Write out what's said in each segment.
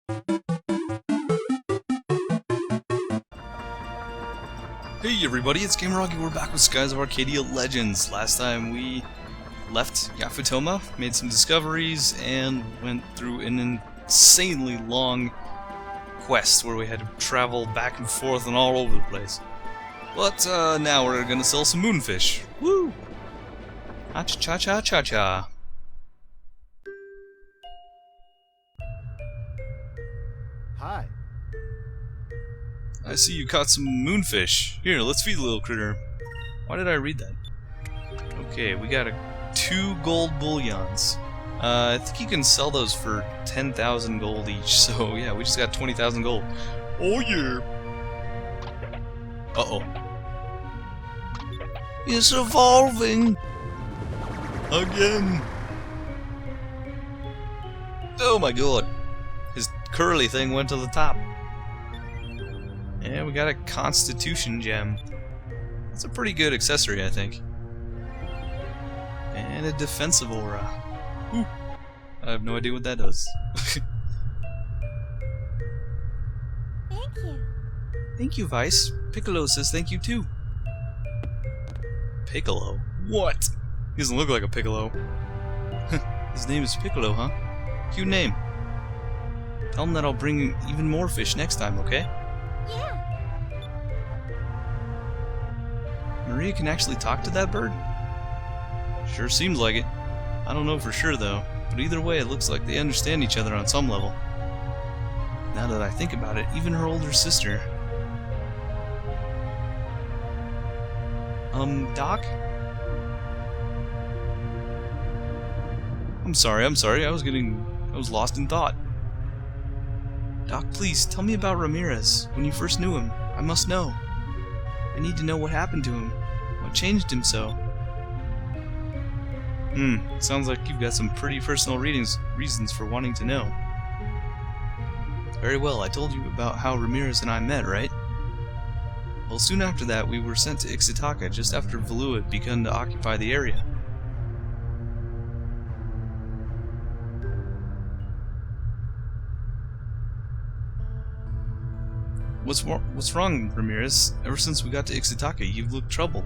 Hey everybody, it's Gameragi. We're back with Skies of Arcadia Legends. Last time we left Yafutoma, made some discoveries, and went through an insanely long quest where we had to travel back and forth and all over the place. But now we're gonna sell some Moonfish. Woo! Ha-cha-cha-cha-cha-cha. Hi. I see you caught some Moonfish. Here, let's feed the little critter. Why did I read that? Okay, we got 2 gold bullions. I think you can sell those for 10,000 gold each, so yeah, we just got 20,000 gold. Oh yeah! Uh-oh. It's evolving! Again! Oh my god! His curly thing went to the top. Yeah, we got a Constitution gem. That's a pretty good accessory, I think. And a defensive aura. Ooh. I have no idea what that does. Thank you. Thank you, Vice. Piccolo says thank you too. Piccolo? What? He doesn't look like a Piccolo. His name is Piccolo, huh? Cute name. Tell him that I'll bring even more fish next time, okay? Yeah. Maria can actually talk to that bird? Sure seems like it. I don't know for sure though, but either way it looks like they understand each other on some level. Now that I think about it, even her older sister. Doc? I'm sorry, I was lost in thought. Doc, please, tell me about Ramirez, when you first knew him. I must know. I need to know what happened to him. What changed him so? Sounds like you've got some pretty personal reasons for wanting to know. Very well, I told you about how Ramirez and I met, right? Well, soon after that, we were sent to Ixa'taka just after Valua had begun to occupy the area. What's wrong, Ramirez? Ever since we got to Ixa'taka, you've looked troubled.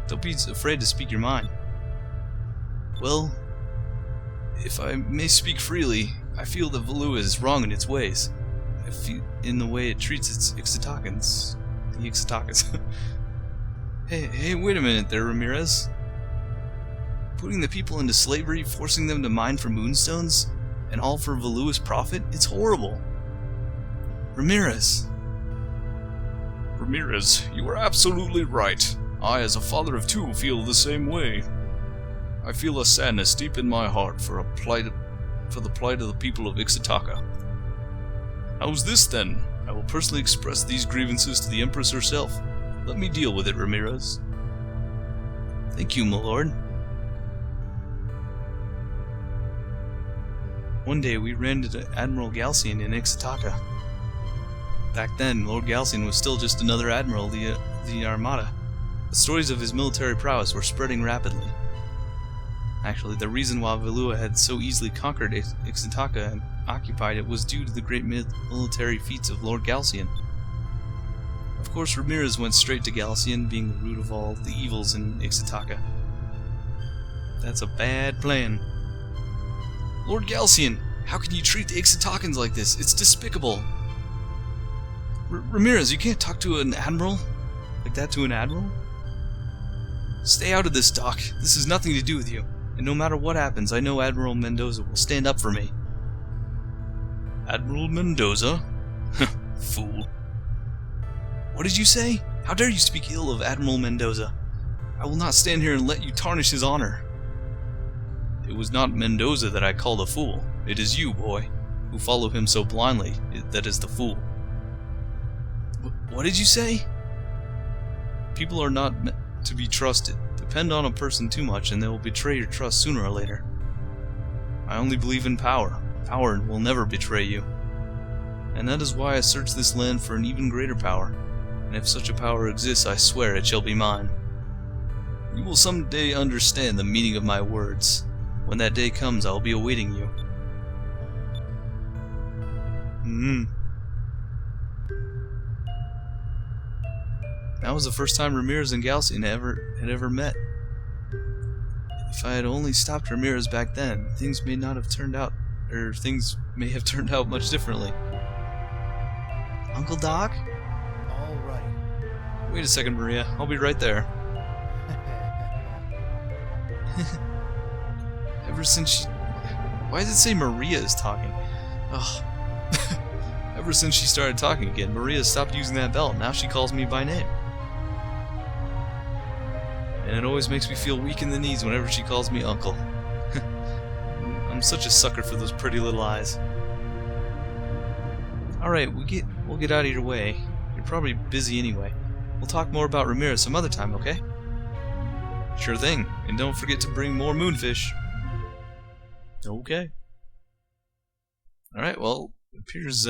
Don't be afraid to speak your mind. Well, if I may speak freely, I feel that Valua is wrong in its ways. I feel in the way it treats its ixa'takans. The ixa'takas. Hey, wait a minute there, Ramirez. Putting the people into slavery, forcing them to mine for moonstones, and all for Valua's profit? It's horrible. Ramirez, you are absolutely right. I, as a father of 2, feel the same way. I feel a sadness deep in my heart for the plight of the people of Ixa'taka. How's this then? I will personally express these grievances to the Empress herself. Let me deal with it, Ramirez. Thank you, my lord. One day we ran into Admiral Galcian in Ixa'taka. Back then, Lord Galcian was still just another admiral of the Armada. The stories of his military prowess were spreading rapidly. Actually, the reason why Valua had so easily conquered Ixa'taka and occupied it was due to the great military feats of Lord Galcian. Of course, Ramirez went straight to Galcian, being the root of all the evils in Ixa'taka. That's a bad plan. Lord Galcian, how can you treat the Ixa'takans like this? It's despicable. Ramirez, you can't talk to an admiral like that to an admiral? Stay out of this, Doc. This has nothing to do with you. And no matter what happens, I know Admiral Mendoza will stand up for me. Admiral Mendoza? Fool. What did you say? How dare you speak ill of Admiral Mendoza? I will not stand here and let you tarnish his honor. It was not Mendoza that I called a fool. It is you, boy, who follow him so blindly, that is the fool. What did you say? People are not meant to be trusted. Depend on a person too much and they will betray your trust sooner or later. I only believe in power. Power will never betray you. And that is why I search this land for an even greater power. And if such a power exists, I swear it shall be mine. You will someday understand the meaning of my words. When that day comes, I will be awaiting you. That was the first time Ramirez and Galcian had ever met. If I had only stopped Ramirez back then, things may have turned out much differently. Uncle Doc? All right. Wait a second, Maria. I'll be right there. Ever since she... Why does it say Maria is talking? Ugh. Ever since she started talking again, Maria stopped using that belt. Now she calls me by name. And it always makes me feel weak in the knees whenever she calls me uncle. I'm such a sucker for those pretty little eyes. Alright, we'll get out of your way. You're probably busy anyway. We'll talk more about Ramirez some other time, okay? Sure thing. And don't forget to bring more Moonfish. Okay. Alright, well, it appears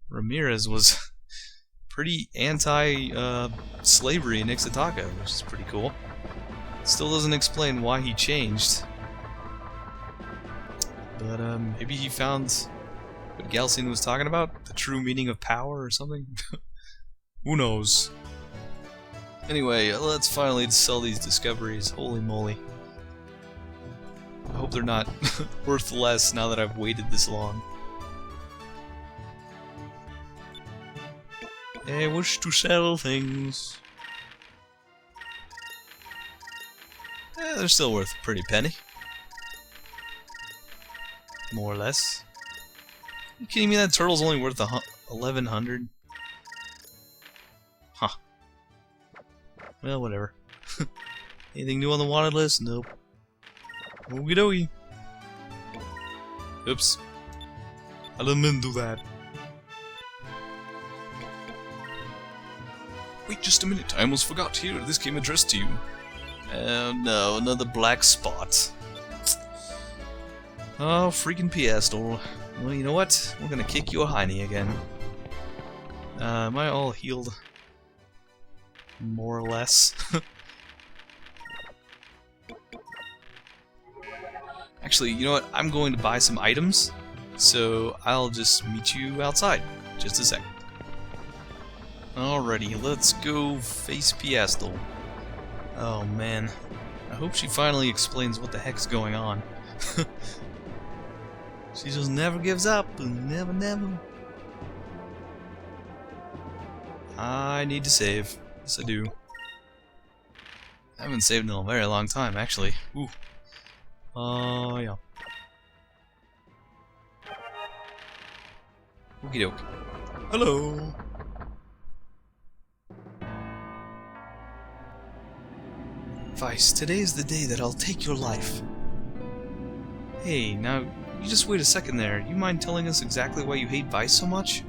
Ramirez was pretty anti-slavery in Ixa'taka, which is pretty cool. Still doesn't explain why he changed. But maybe he found what Galcian was talking about? The true meaning of power or something? Who knows? Anyway, let's finally sell these discoveries. Holy moly. I hope they're not worth less now that I've waited this long. I wish to sell things. They're still worth a pretty penny. More or less. Are you kidding me? That turtle's only worth 1,100. Huh. Well, whatever. Anything new on the wanted list? Nope. Okie dokie. Oops. I didn't mean to do that. Wait just a minute, I almost forgot. Here, this came addressed to you. Oh no, another black spot. Oh, freaking Piastol. Well, you know what? We're gonna kick you a hiney again. Am I all healed? More or less. Actually, you know what? I'm going to buy some items, so I'll just meet you outside. Just a sec. Alrighty, let's go face Piastol. Oh man. I hope she finally explains what the heck's going on. She just never gives up. Never. I need to save. Yes, I do. I haven't saved in a very long time, actually. Ooh. Yeah. Okie doke. Hello! Vice, today is the day that I'll take your life. Hey, now, you just wait a second there. You mind telling us exactly why you hate Vice so much?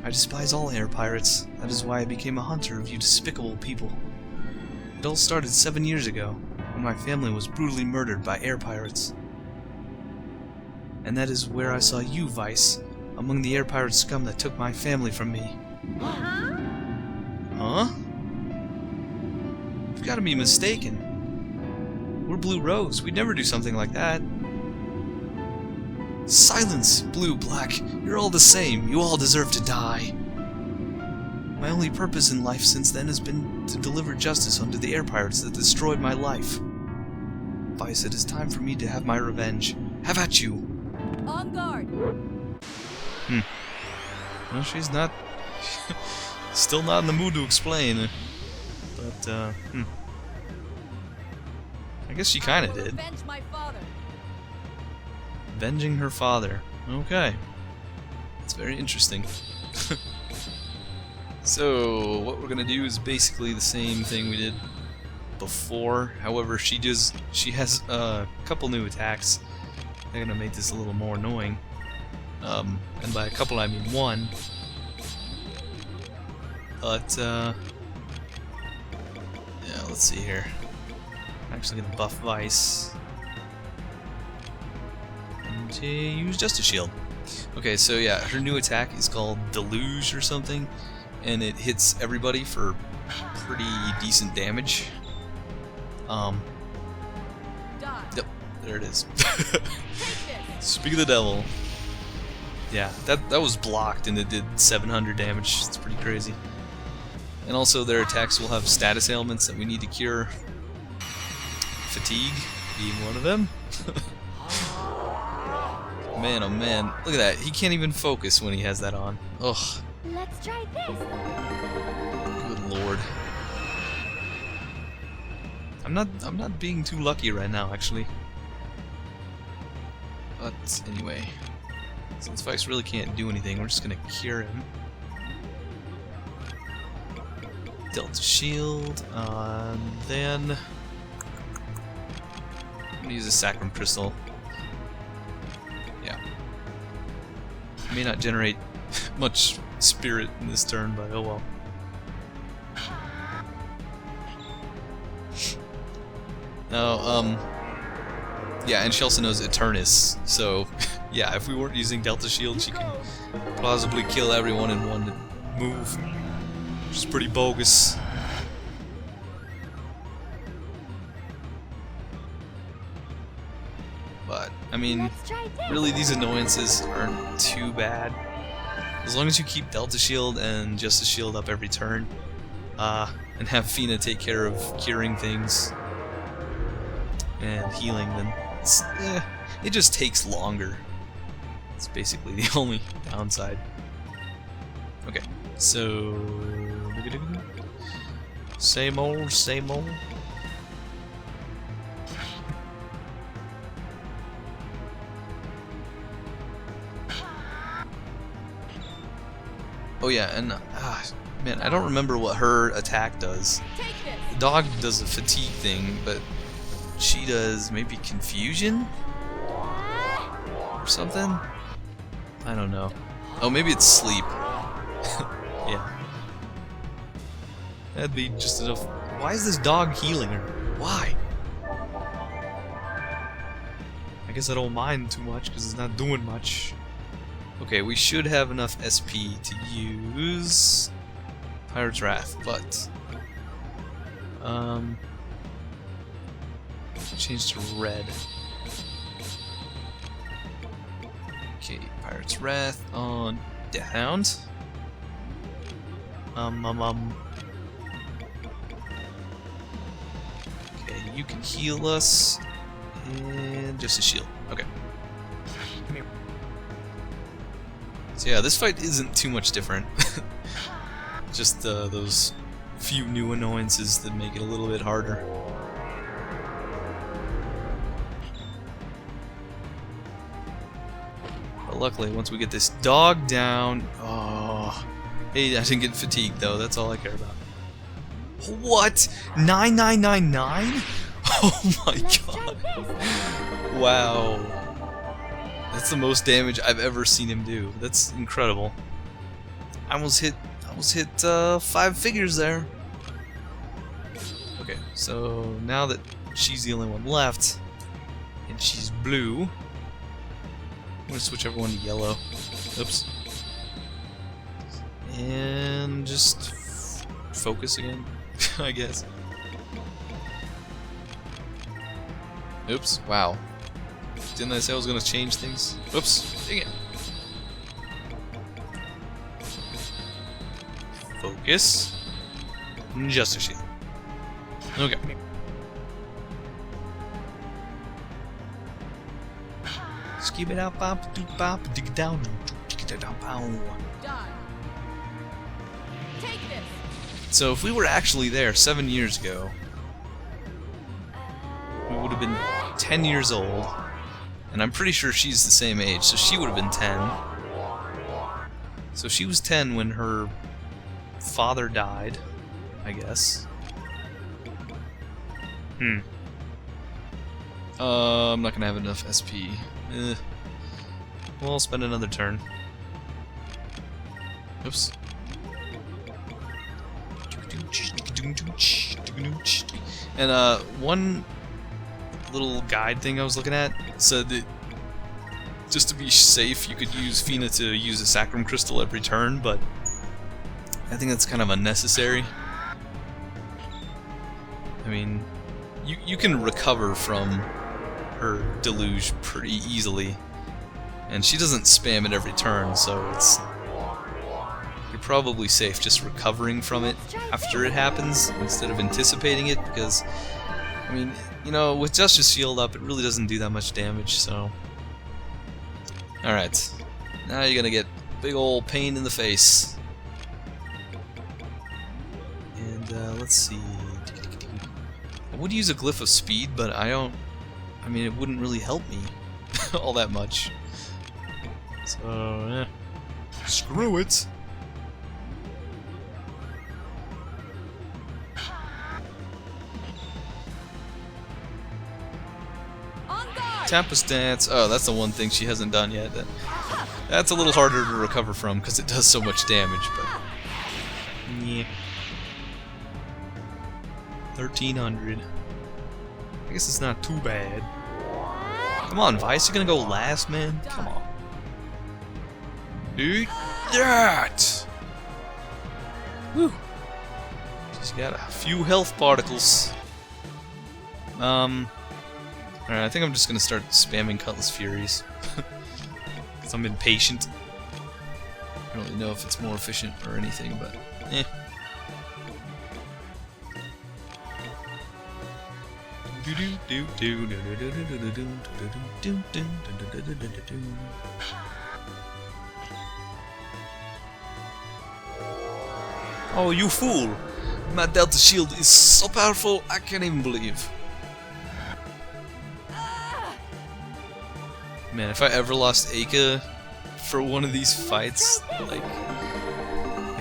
I despise all air pirates. That is why I became a hunter of you despicable people. It all started 7 years ago, when my family was brutally murdered by air pirates. And that is where I saw you, Vice, among the air pirate scum that took my family from me. Huh? You've got to be mistaken. We're Blue Rose. We'd never do something like that. Silence, Blue, Black. You're all the same. You all deserve to die. My only purpose in life since then has been to deliver justice unto the air pirates that destroyed my life. Vice, it is time for me to have my revenge. Have at you. On guard. Well, she's not... still not in the mood to explain. But, I guess she kinda did. Avenge my father. Avenging her father. Okay. That's very interesting. So, what we're gonna do is basically the same thing we did before. However, she has a couple new attacks. They're gonna make this a little more annoying. And by a couple I mean one. But, yeah, let's see here. I'm actually gonna buff Vice. And use Justice Shield. Okay, so yeah, her new attack is called Deluge or something. And it hits everybody for pretty decent damage. Yep, there it is. Speak of the devil. Yeah, that was blocked and it did 700 damage. It's pretty crazy. And also their attacks will have status ailments that we need to cure. Fatigue being one of them. Man, oh man, look at that. He can't even focus when he has that on. Ugh. Let's try this. Good lord. I'm not being too lucky right now, actually. But anyway, since Thrice really can't do anything, we're just gonna cure him. Delta shield, and then I'm gonna use a Sacrum Crystal. Yeah. May not generate much spirit in this turn, but oh well. Now, yeah, and she also knows Eternus, so yeah, if we weren't using Delta Shield, she could plausibly kill everyone in one move, which is pretty bogus. But, I mean, really these annoyances aren't too bad. As long as you keep Delta Shield and Justice Shield up every turn, and have Fina take care of curing things and healing, then it's, it just takes longer. It's basically the only downside. Okay, so same old, same old. Oh yeah, and man, I don't remember what her attack does. The dog does a fatigue thing, but she does maybe confusion or something. I don't know. Oh, maybe it's sleep. Yeah, that'd be just enough. Why is this dog healing her? Why? I guess I don't mind too much because it's not doing much. Okay, we should have enough SP to use Pirate's Wrath, but change to red. Okay, Pirate's Wrath on Deathhound. Okay, you can heal us and just a shield. Okay. So yeah, this fight isn't too much different. Just those few new annoyances that make it a little bit harder. But luckily, once we get this dog down... Oh, hey, I didn't get fatigued though, that's all I care about. What? 9999? Oh my god. Wow. That's the most damage I've ever seen him do. That's incredible. I almost hit 5 figures there. Okay, so now that she's the only one left, and she's blue, I'm gonna switch everyone to yellow. Oops. And just focus again, I guess. Oops, wow. Didn't I say I was gonna change things? Oops, dang it. Focus. Justice Shield. Okay. Skip it out, pop, do pop, dig it down, dig it down, pow. Take this. So if we were actually there 7 years ago, we would have been 10 years old, and I'm pretty sure she's the same age, so she would have been 10. So she was 10 when her father died, I guess. I'm not gonna have enough SP. We'll spend another turn. Oops. And one little guide thing I was looking at said that just to be safe, you could use Fina to use a Sacrum Crystal every turn, but I think that's kind of unnecessary. I mean, you can recover from her deluge pretty easily. And she doesn't spam it every turn, so you're probably safe just recovering from it after it happens instead of anticipating it, because, I mean, you know, with Justice Shield up, it really doesn't do that much damage, so... Alright, now you're gonna get big ol' pain in the face. And, let's see... I would use a Glyph of Speed, but I mean, it wouldn't really help me all that much. So, screw it! Tempest Dance. Oh, that's the one thing she hasn't done yet. That's a little harder to recover from because it does so much damage, but... Yeah. 1300. I guess it's not too bad. Come on, Vice, you're gonna go last, man? Come on. Dude, that! Whew. Just got a few health particles. Alright, I think I'm just gonna start spamming Cutlass Furies. Because I'm impatient. I don't really know if it's more efficient or anything, but eh. Oh, you fool! My Delta Shield is so powerful, I can't even believe. Man, if I ever lost Aka for one of these fights, like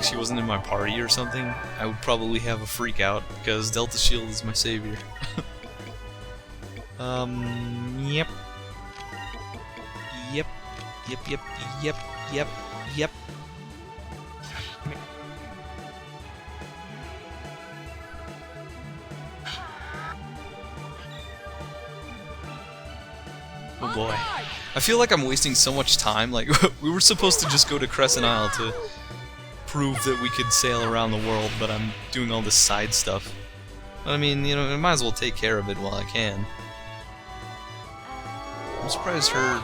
she wasn't in my party or something, I would probably have a freak out because Delta Shield is my savior. Yep. Yep. Yep, yep, yep, yep, yep. Oh boy. I feel like I'm wasting so much time. Like, we were supposed to just go to Crescent Isle to prove that we could sail around the world, but I'm doing all this side stuff. But I mean, you know, I might as well take care of it while I can. I'm surprised her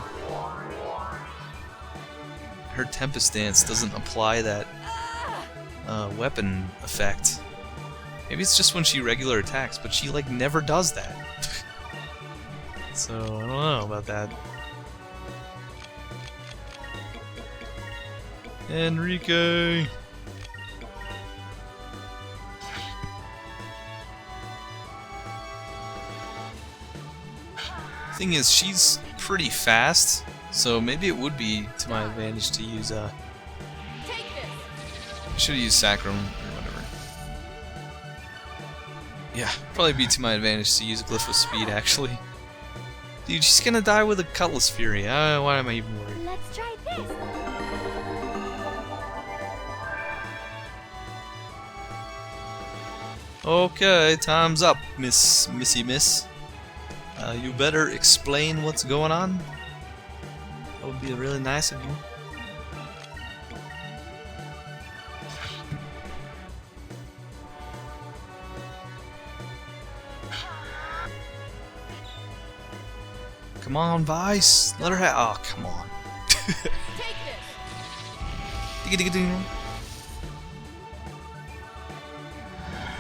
Tempest Dance doesn't apply that weapon effect. Maybe it's just when she regular attacks, but she like never does that. So I don't know about that. Enrique. Thing is, she's pretty fast, so maybe it would be to my advantage to use I should have used Sacrum or whatever. Yeah, probably be to my advantage to use Glyph of Speed actually. Dude, she's gonna die with a Cutlass Fury. Why am I even worried? Let's try this. Okay, time's up, Missy Miss. You better explain what's going on. That would be really nice of you. Come on, Vice. Let her have. Oh, come on. Take this.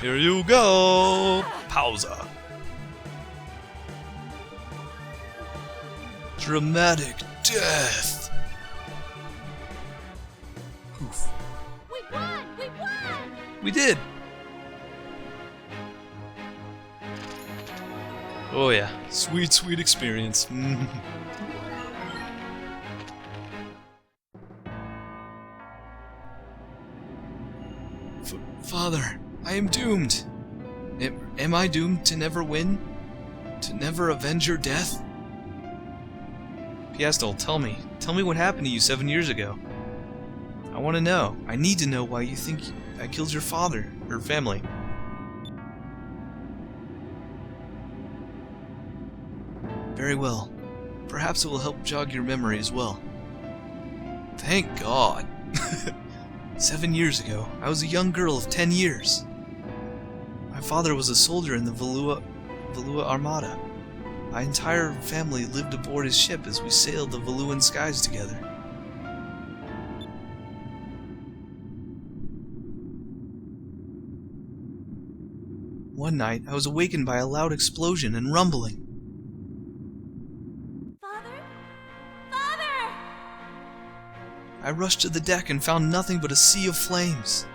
Here you go. Pausa. Dramatic death. Oof. We won! We won! We did. Oh yeah, sweet, sweet experience. Father, I am doomed. Am I doomed to never win? To never avenge your death? Piastol, tell me. Tell me what happened to you 7 years ago. I want to know. I need to know why you think I killed your father, or family. Very well. Perhaps it will help jog your memory as well. Thank God. 7 years ago, I was a young girl of 10 years. My father was a soldier in the Valua Armada. My entire family lived aboard his ship as we sailed the Valuan skies together. One night, I was awakened by a loud explosion and rumbling. Father? Father! I rushed to the deck and found nothing but a sea of flames.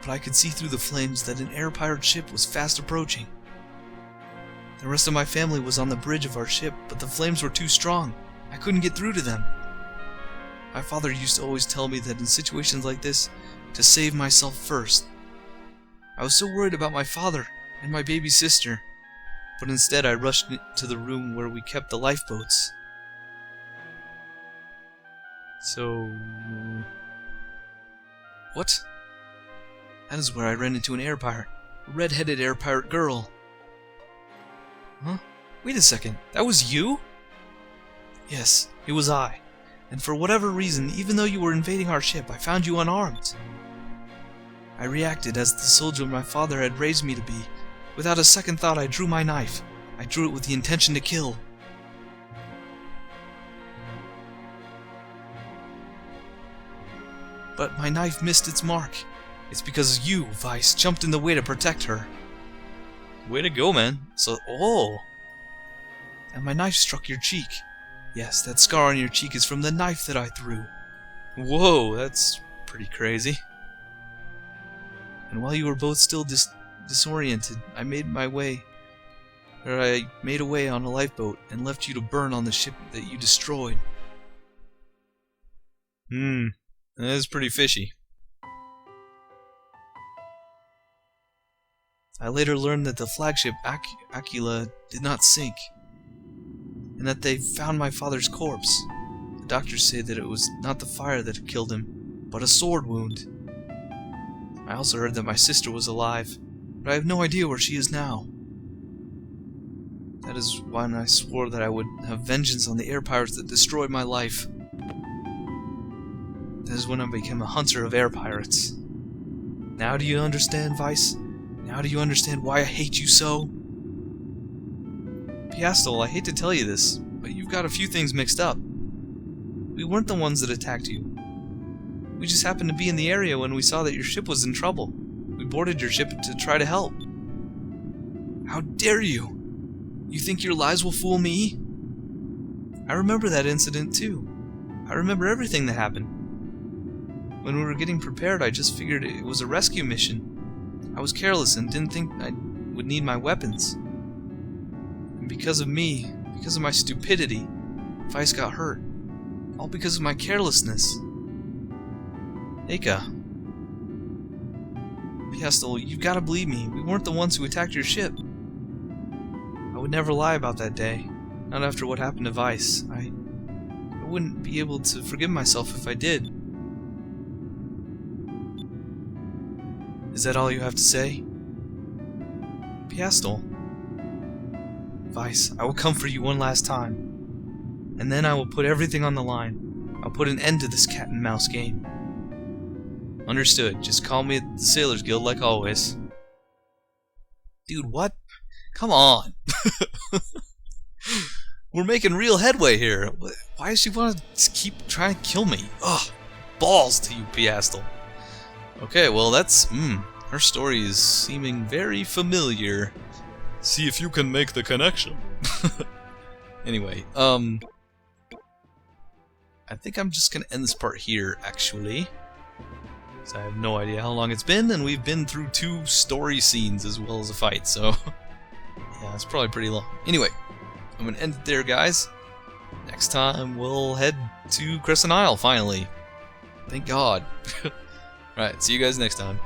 But I could see through the flames that an air pirate ship was fast approaching. The rest of my family was on the bridge of our ship, but the flames were too strong. I couldn't get through to them. My father used to always tell me that in situations like this, to save myself first. I was so worried about my father and my baby sister, but instead I rushed to the room where we kept the lifeboats. So... what? That is where I ran into an air pirate. A red-headed air pirate girl. Huh? Wait a second. That was you? Yes, it was I. And for whatever reason, even though you were invading our ship, I found you unarmed. I reacted as the soldier my father had raised me to be. Without a second thought, I drew my knife. I drew it with the intention to kill. But my knife missed its mark. It's because you, Vice, jumped in the way to protect her. Way to go, man. And my knife struck your cheek. Yes, that scar on your cheek is from the knife that I threw. Whoa, that's pretty crazy. And while you were both still disoriented, I made a way on a lifeboat and left you to burn on the ship that you destroyed. That is pretty fishy. I later learned that the flagship Aquila did not sink, and that they found my father's corpse. The doctors say that it was not the fire that had killed him, but a sword wound. I also heard that my sister was alive, but I have no idea where she is now. That is when I swore that I would have vengeance on the air pirates that destroyed my life. That is when I became a hunter of air pirates. Now do you understand, Vice? Now do you understand why I hate you so? Piastol, I hate to tell you this, but you've got a few things mixed up. We weren't the ones that attacked you. We just happened to be in the area when we saw that your ship was in trouble. We boarded your ship to try to help. How dare you? You think your lies will fool me? I remember that incident too. I remember everything that happened. When we were getting prepared, I just figured it was a rescue mission. I was careless and didn't think I would need my weapons. And because of me, because of my stupidity, Vice got hurt. All because of my carelessness. Ika. Piastol, you've got to believe me. We weren't the ones who attacked your ship. I would never lie about that day. Not after what happened to Vice. I wouldn't be able to forgive myself if I did. Is that all you have to say? Piastol. Vice, I will come for you one last time. And then I will put everything on the line. I'll put an end to this cat and mouse game. Understood. Just call me at the Sailors Guild like always. Dude, what? Come on. We're making real headway here. Why does she want to keep trying to kill me? Ugh. Balls to you, Piastol. Okay, well that's... her story is seeming very familiar. See if you can make the connection. Anyway, I think I'm just gonna end this part here, actually. I have no idea how long it's been, and we've been through 2 story scenes as well as a fight, so yeah, it's probably pretty long. Anyway, I'm gonna end it there, guys. Next time we'll head to Crescent Isle, finally. Thank God. Alright, see you guys next time.